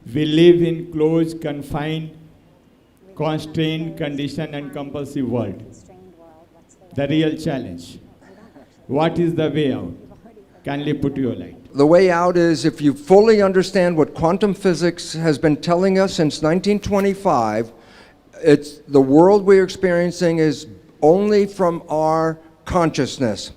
We live in closed, confined, constrained, conditioned, and compulsive world. The real challenge. What is the way out? Kindly put your light. The way out is if you fully understand what quantum physics has been telling us since 1925, it's the world we're experiencing is only from our consciousness.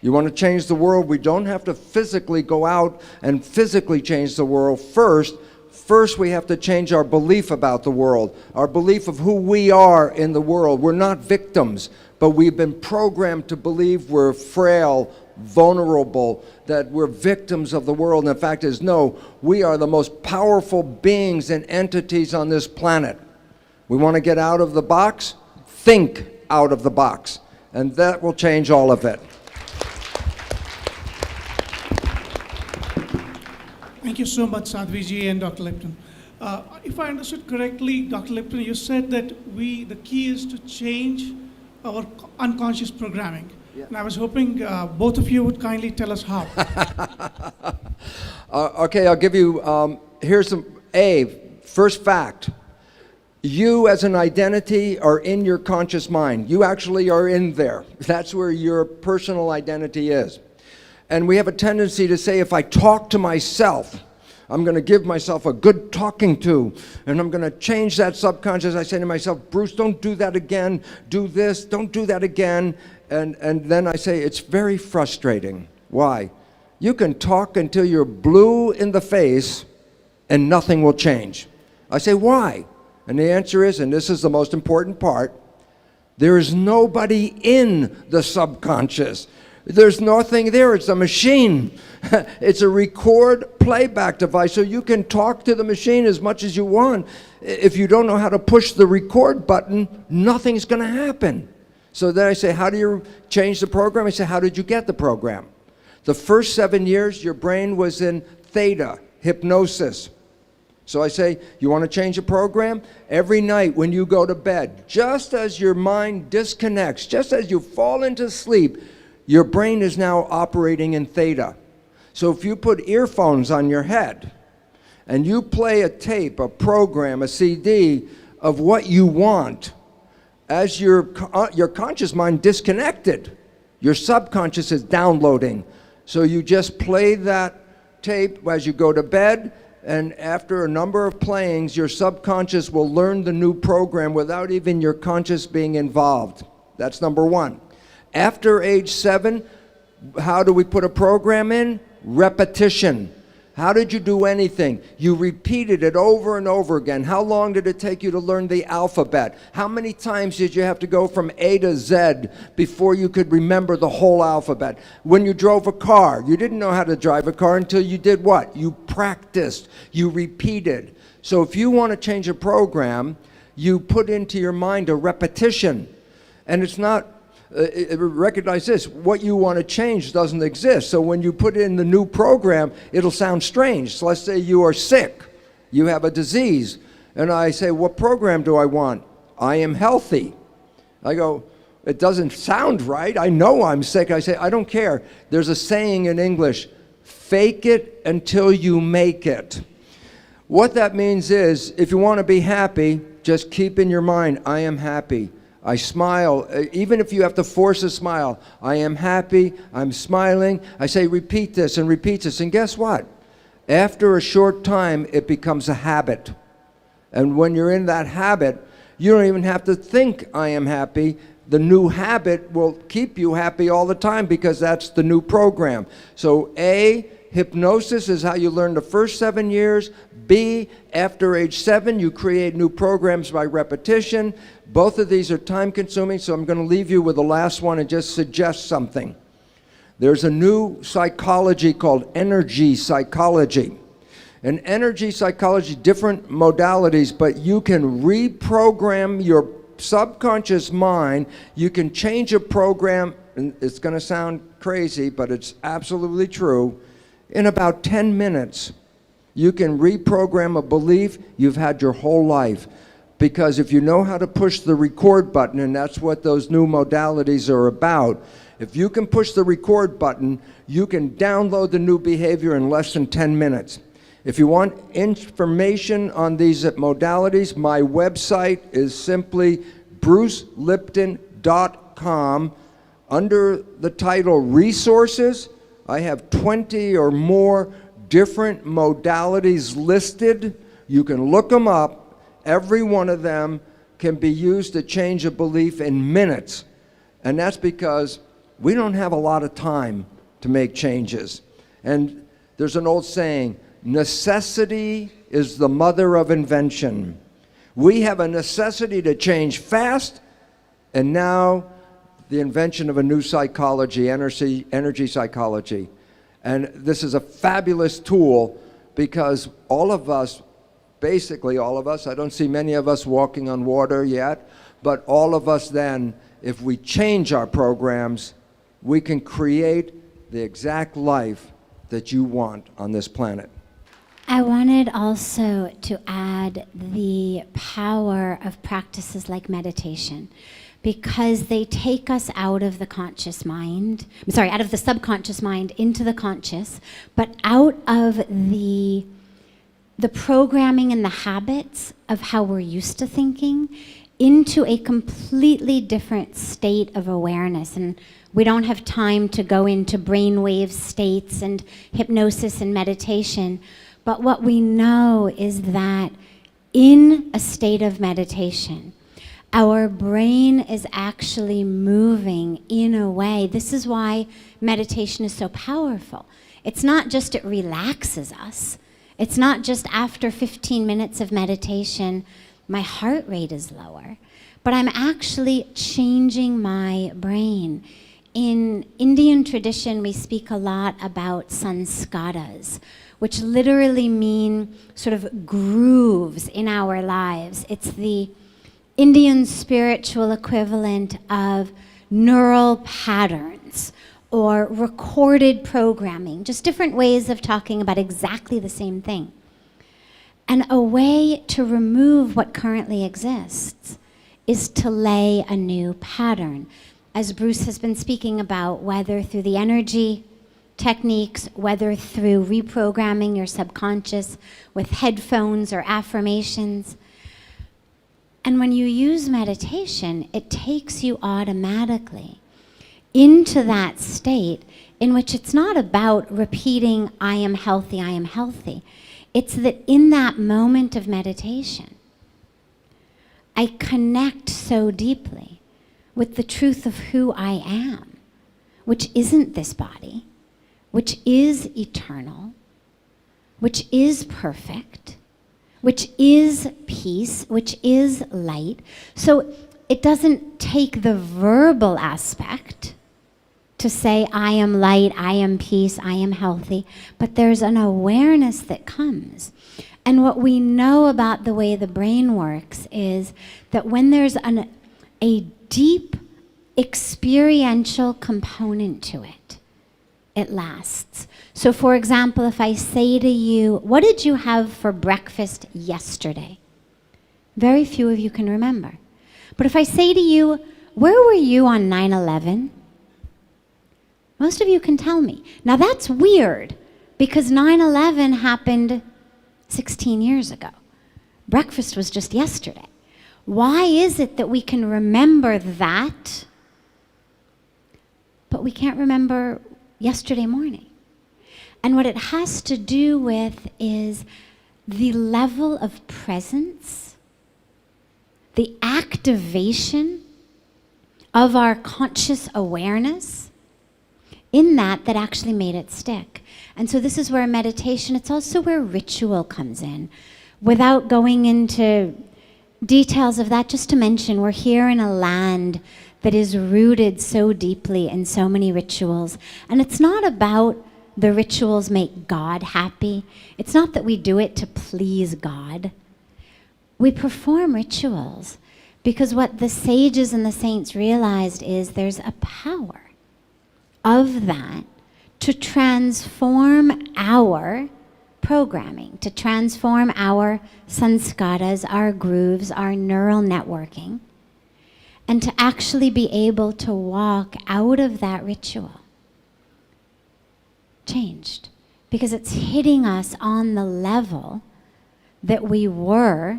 You want to change the world, we don't have to physically go out and physically change the world first. First, we have to change our belief about the world, our belief of who we are in the world. We're not victims, but we've been programmed to believe we're frail, vulnerable, that we're victims of the world. And the fact is, no, we are the most powerful beings and entities on this planet. We want to get out of the box? Think out of the box. And that will change all of it. Thank you so much, Sadhviji and Dr. Lipton. If I understood correctly, Dr. Lipton, you said that the key is to change our unconscious programming. Yeah. And I was hoping both of you would kindly tell us how. Okay, I'll give you, here's some, first fact. You as an identity are in your conscious mind. You actually are in there. That's where your personal identity is. And we have a tendency to say, if I talk to myself, I'm going to give myself a good talking to, and I'm going to change that subconscious. I say to myself, Bruce, don't do that again. Do this. Don't do that again. And then I say, it's very frustrating. Why? You can talk until you're blue in the face, and nothing will change. I say, why? And the answer is, and this is the most important part, there is nobody in the subconscious. There's nothing there. It's a machine. It's a record playback device, so you can talk to the machine as much as you want. If you don't know how to push the record button, nothing's going to happen. So then I say, how do you change the program? I say, how did you get the program? The first 7 years, your brain was in theta, hypnosis. So I say, you want to change the program? Every night when you go to bed, just as your mind disconnects, just as you fall into sleep, your brain is now operating in theta. So if you put earphones on your head and you play a tape, a program, a CD of what you want, as your conscious mind disconnected, your subconscious is downloading. So you just play that tape as you go to bed, and after a number of playings, your subconscious will learn the new program without even your conscious being involved. That's number one. After age 7, how do we put a program in? Repetition. How did you do anything? You repeated it over and over again. How long did it take you to learn the alphabet? How many times did you have to go from A to Z before you could remember the whole alphabet? When you drove a car, you didn't know how to drive a car until you did what? You practiced. You repeated. So if you want to change a program, you put into your mind a repetition. And it's not recognize this, what you want to change doesn't exist. So when you put in the new program, it'll sound strange. So let's say you are sick, you have a disease, and I say, what program do I want? I am healthy. I go, it doesn't sound right. I know I'm sick. I say, I don't care. There's a saying in English, fake it until you make it. What that means is, if you want to be happy, just keep in your mind, I am happy. I smile, even if you have to force a smile. I am happy, I'm smiling. I say, repeat this and repeat this. And guess what? After a short time, it becomes a habit. And when you're in that habit, you don't even have to think, I am happy. The new habit will keep you happy all the time because that's the new program. So A, hypnosis is how you learn the first 7 years. B, after age 7, you create new programs by repetition. Both of these are time consuming, so I'm going to leave you with the last one and just suggest something. There's a new psychology called energy psychology. And energy psychology, different modalities, but you can reprogram your subconscious mind. You can change a program, and it's going to sound crazy, but it's absolutely true. In about 10 minutes, you can reprogram a belief you've had your whole life. Because if you know how to push the record button, and that's what those new modalities are about, if you can push the record button, you can download the new behavior in less than 10 minutes. If you want information on these modalities, my website is simply brucelipton.com. Under the title Resources, I have 20 or more different modalities listed. You can look them up. Every one of them can be used to change a belief in minutes. And that's because we don't have a lot of time to make changes. And there's an old saying, necessity is the mother of invention. We have a necessity to change fast, and now the invention of a new psychology, energy psychology. And this is a fabulous tool because all of us, basically all of us, I don't see many of us walking on water yet, but all of us then, if we change our programs, we can create the exact life that you want on this planet. I wanted also to add the power of practices like meditation, because they take us out of the conscious mind, out of the subconscious mind into the conscious, but out of the programming and the habits of how we're used to thinking into a completely different state of awareness. And we don't have time to go into brainwave states and hypnosis and meditation, but what we know is that in a state of meditation, our brain is actually moving in a way. This is why meditation is so powerful. It's not just it relaxes us. It's not just after 15 minutes of meditation, my heart rate is lower, but I'm actually changing my brain. In Indian tradition, we speak a lot about sanskaras, which literally mean sort of grooves in our lives. It's the Indian spiritual equivalent of neural patterns or recorded programming, just different ways of talking about exactly the same thing. And a way to remove what currently exists is to lay a new pattern. As Bruce has been speaking about, whether through the energy techniques, whether through reprogramming your subconscious with headphones or affirmations. And when you use meditation, it takes you automatically into that state in which it's not about repeating, I am healthy, I am healthy. It's that in that moment of meditation, I connect so deeply with the truth of who I am, which isn't this body, which is eternal, which is perfect, which is peace, which is light. So it doesn't take the verbal aspect to say, I am light, I am peace, I am healthy, but there's an awareness that comes. And what we know about the way the brain works is that when there's a deep experiential component to it, it lasts. So for example, if I say to you, what did you have for breakfast yesterday? Very few of you can remember. But if I say to you, where were you on 9/11? Most of you can tell me. Now that's weird, because 9/11 happened 16 years ago. Breakfast was just yesterday. Why is it that we can remember that, but we can't remember yesterday morning? And what it has to do with is the level of presence, the activation of our conscious awareness in that actually made it stick. And so this is where meditation, it's also where ritual comes in. Without going into details of that, just to mention, we're here in a land that is rooted so deeply in so many rituals. And it's not about the rituals make God happy. It's not that we do it to please God. We perform rituals because what the sages and the saints realized is there's a power of that to transform our programming, to transform our sanskaras, our grooves, our neural networking, and to actually be able to walk out of that ritual changed, because it's hitting us on the level that we were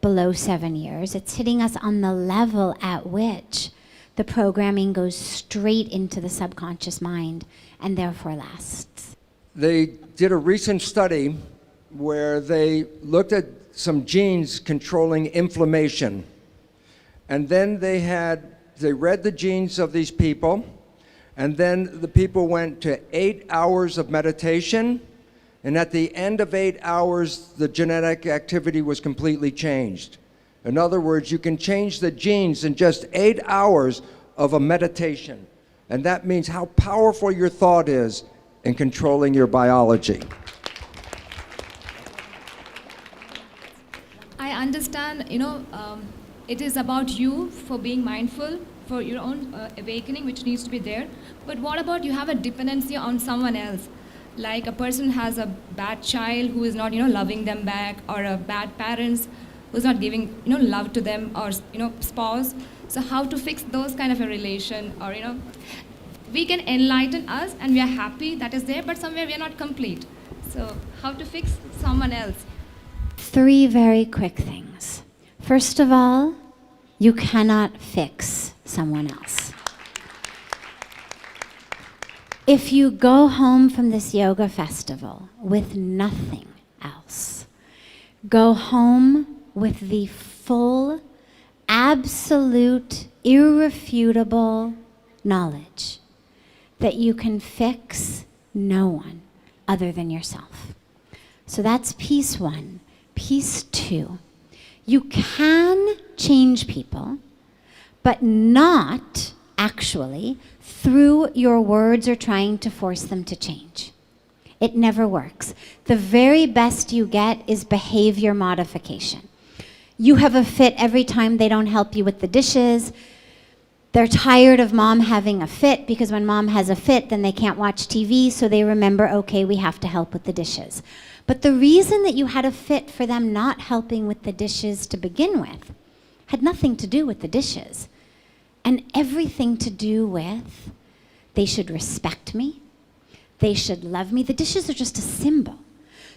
below 7 years. It's hitting us on the level at which the programming goes straight into the subconscious mind and therefore lasts. They did a recent study where they looked at some genes controlling inflammation. And then they read the genes of these people, and then the people went to 8 hours of meditation, and at the end of 8 hours, the genetic activity was completely changed. In other words, you can change the genes in just 8 hours of a meditation. And that means how powerful your thought is in controlling your biology. I understand, it is about you for being mindful, for your own awakening, which needs to be there. But what about you have a dependency on someone else? Like a person has a bad child who is not, loving them back, or a bad parents who's not giving, love to them, or, spouse. So how to fix those kind of a relation, or, we can enlighten us and we are happy that is there, but somewhere we are not complete. So how to fix someone else? 3 very quick things. First of all, you cannot fix someone else. If you go home from this yoga festival with nothing else, go home with the full, absolute, irrefutable knowledge that you can fix no one other than yourself. So that's piece 1. Piece 2, you can change people, but not actually through your words or trying to force them to change. It never works. The very best you get is behavior modification. You have a fit every time they don't help you with the dishes. They're tired of mom having a fit, because when mom has a fit, then they can't watch TV, so they remember, okay, we have to help with the dishes. But the reason that you had a fit for them not helping with the dishes to begin with had nothing to do with the dishes, and everything to do with they should respect me, they should love me. The dishes are just a symbol.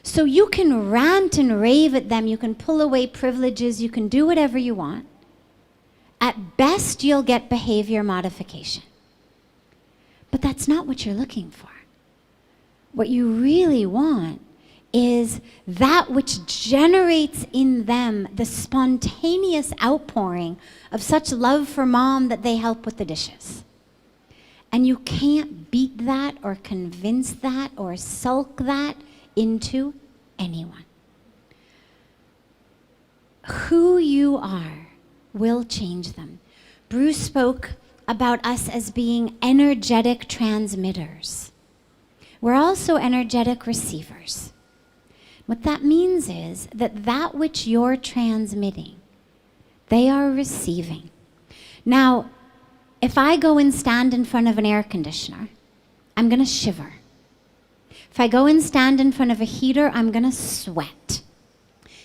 So you can rant and rave at them, you can pull away privileges, you can do whatever you want. At best, you'll get behavior modification. But that's not what you're looking for. What you really want is that which generates in them the spontaneous outpouring of such love for mom that they help with the dishes. And you can't beat that or convince that or sulk that into anyone. Who you are will change them. Bruce spoke about us as being energetic transmitters. We're also energetic receivers. What that means is that which you're transmitting, they are receiving. Now, if I go and stand in front of an air conditioner, I'm going to shiver. If I go and stand in front of a heater, I'm going to sweat.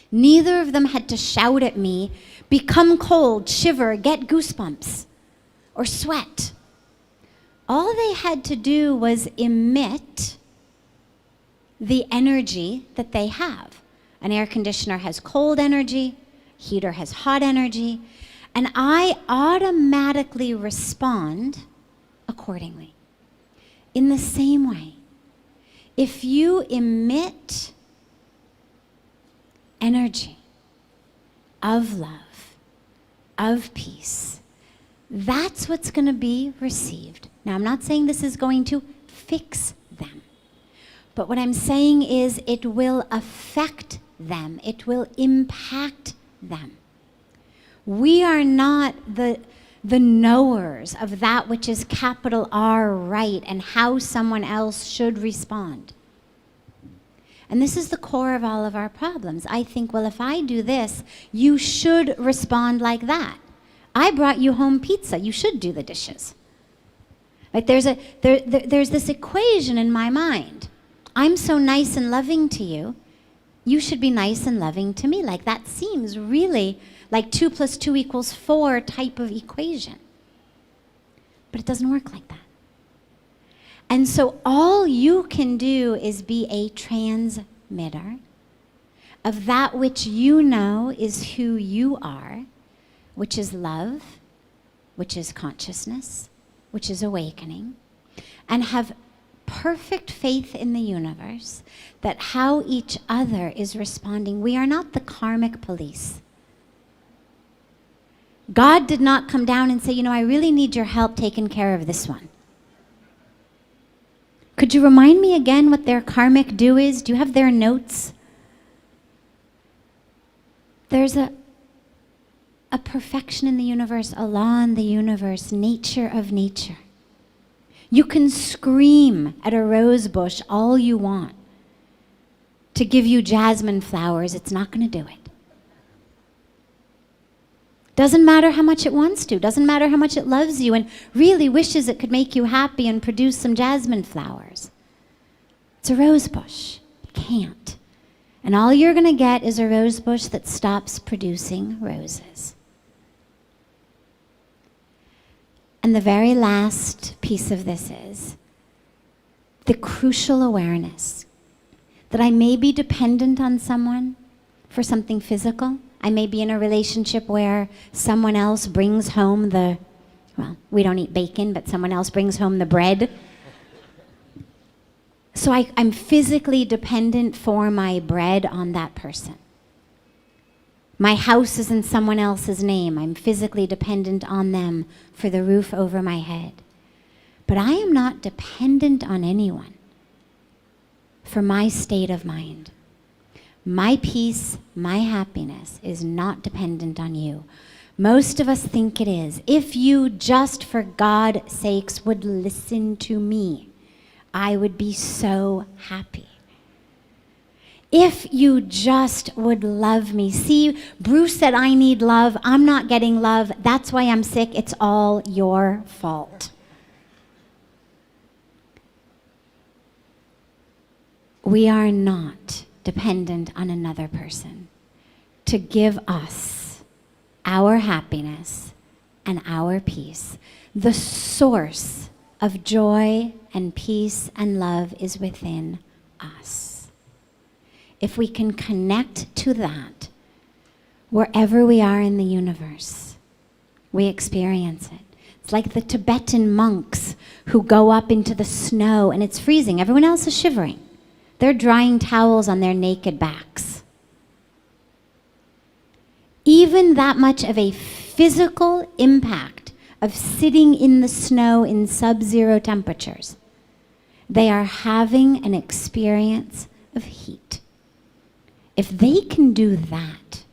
Neither of them had to shout at me, become cold, shiver, get goosebumps, or sweat. All they had to do was emit the energy that they have. An air conditioner has cold energy, heater has hot energy, and I automatically respond accordingly. In the same way, if you emit energy of love, of peace, that's what's going to be received. Now, I'm not saying this is going to fix them. But what I'm saying is it will affect them. It will impact them. We are not the knowers of that which is capital R right and how someone else should respond. And this is the core of all of our problems. I think, well, if I do this, you should respond like that. I brought you home pizza. You should do the dishes. Like there's this equation in my mind. I'm so nice and loving to you. You should be nice and loving to me. Like that seems really like 2 + 2 = 4 type of equation. But it doesn't work like that. And so all you can do is be a transmitter of that which you know is who you are, which is love, which is consciousness, which is awakening, and have perfect faith in the universe that how each other is responding. We are not the karmic police. God did not come down and say, I really need your help taking care of this one. Could you remind me again what their karmic due is? Do you have their notes? There's a perfection in the universe, a law in the universe, nature of nature. You can scream at a rose bush all you want to give you jasmine flowers. It's not going to do it. Doesn't matter how much it wants to. Doesn't matter how much it loves you and really wishes it could make you happy and produce some jasmine flowers. It's a rose bush. It can't. And all you're going to get is a rose bush that stops producing roses. And the very last piece of this is the crucial awareness that I may be dependent on someone for something physical. I may be in a relationship where someone else brings home we don't eat bacon, but someone else brings home the bread. So I'm physically dependent for my bread on that person. My house is in someone else's name. I'm physically dependent on them for the roof over my head. But I am not dependent on anyone for my state of mind. My peace, my happiness is not dependent on you. Most of us think it is. If you just, for God's sakes, would listen to me, I would be so happy. If you just would love me. See, Bruce said, I need love. I'm not getting love. That's why I'm sick. It's all your fault. We are not dependent on another person to give us our happiness and our peace. The source of joy and peace and love is within us. If we can connect to that, wherever we are in the universe, we experience it. It's like the Tibetan monks who go up into the snow and it's freezing. Everyone else is shivering. They're drying towels on their naked backs. Even that much of a physical impact of sitting in the snow in sub-zero temperatures, they are having an experience of heat. If they can do that,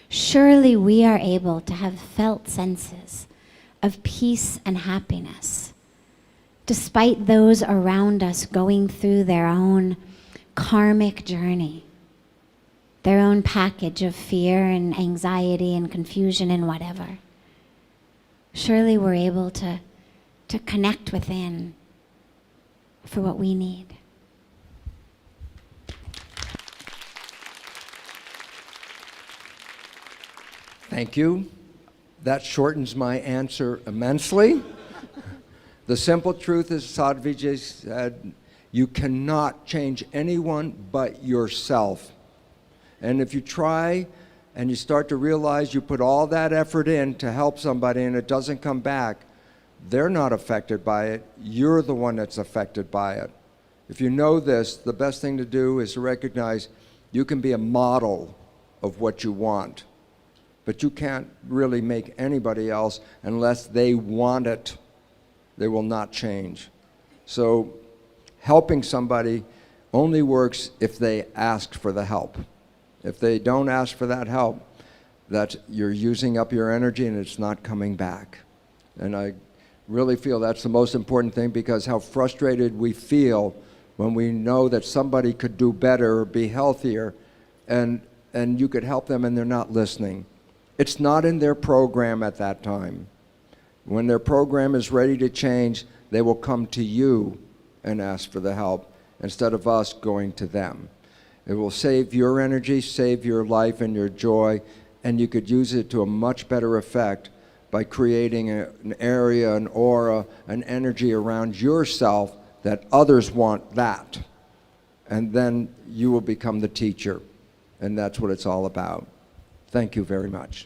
surely we are able to have felt senses of peace and happiness, despite those around us going through their own karmic journey, their own package of fear and anxiety and confusion and whatever. Surely we're able to connect within for what we need. Thank you. That shortens my answer immensely. The simple truth is, Sadhvi said, you cannot change anyone but yourself. And if you try and you start to realize you put all that effort in to help somebody and it doesn't come back, they're not affected by it. You're the one that's affected by it. If you know this, the best thing to do is to recognize you can be a model of what you want, but you can't really make anybody else unless they want it. They will not change. So helping somebody only works if they ask for the help. If they don't ask for that help, that you're using up your energy and it's not coming back. And I really feel that's the most important thing, because how frustrated we feel when we know that somebody could do better or be healthier and you could help them and they're not listening. It's not in their program at that time. When their program is ready to change, they will come to you and ask for the help instead of us going to them. It will save your energy, save your life and your joy, and you could use it to a much better effect by creating an area, an aura, an energy around yourself that others want that. And then you will become the teacher. And that's what it's all about. Thank you very much.